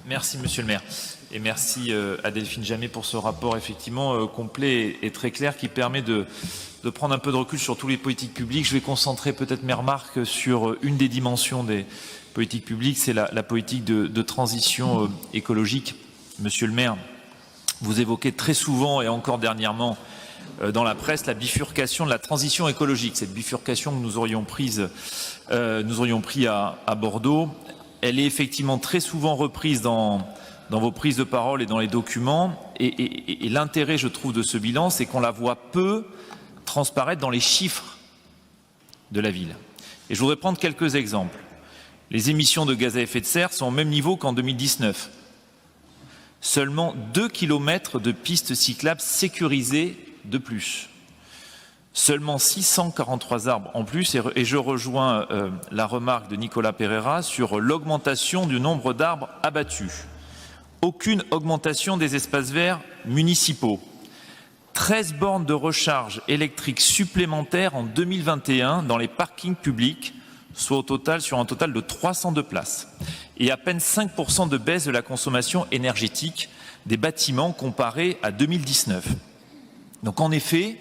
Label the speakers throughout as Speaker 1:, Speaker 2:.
Speaker 1: Merci, monsieur le maire. Et merci à Delphine Jamet pour ce rapport effectivement complet et très clair qui permet de prendre un peu de recul sur toutes les politiques publiques. Je vais concentrer peut-être mes remarques sur une des dimensions des politiques publiques, c'est la politique de transition écologique. Monsieur le maire, vous évoquez très souvent et encore dernièrement dans la presse la bifurcation de la transition écologique. Cette bifurcation que nous aurions pris à Bordeaux, elle est effectivement très souvent reprise dans vos prises de parole et dans les documents. Et l'intérêt, je trouve, de ce bilan, c'est qu'on la voit peu transparaître dans les chiffres de la ville. Et je voudrais prendre quelques exemples. Les émissions de gaz à effet de serre sont au même niveau qu'en 2019. Seulement 2 km de pistes cyclables sécurisées de plus. Seulement 643 arbres en plus, et je rejoins la remarque de Nicolas Pereira sur l'augmentation du nombre d'arbres abattus. Aucune augmentation des espaces verts municipaux. 13 bornes de recharge électrique supplémentaires en 2021 dans les parkings publics, soit sur un total de 302 places. Et à peine 5% de baisse de la consommation énergétique des bâtiments comparé à 2019. Donc en effet,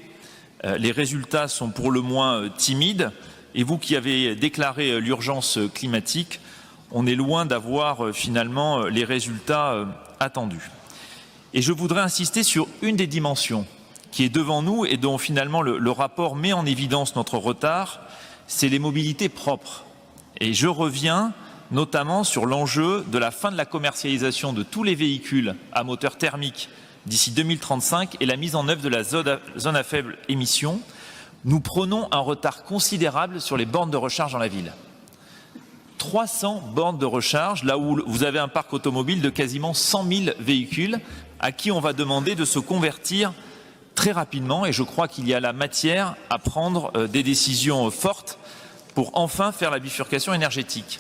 Speaker 1: les résultats sont pour le moins timides. Et vous qui avez déclaré l'urgence climatique, on est loin d'avoir finalement les résultats attendus. Et je voudrais insister sur une des dimensions qui est devant nous et dont finalement le rapport met en évidence notre retard, c'est les mobilités propres. Et je reviens notamment sur l'enjeu de la fin de la commercialisation de tous les véhicules à moteur thermique d'ici 2035 et la mise en œuvre de la zone à faible émission. Nous prenons un retard considérable sur les bornes de recharge dans la ville. 300 bornes de recharge, là où vous avez un parc automobile de quasiment 100 000 véhicules à qui on va demander de se convertir très rapidement. Et je crois qu'il y a la matière à prendre des décisions fortes pour enfin faire la bifurcation énergétique.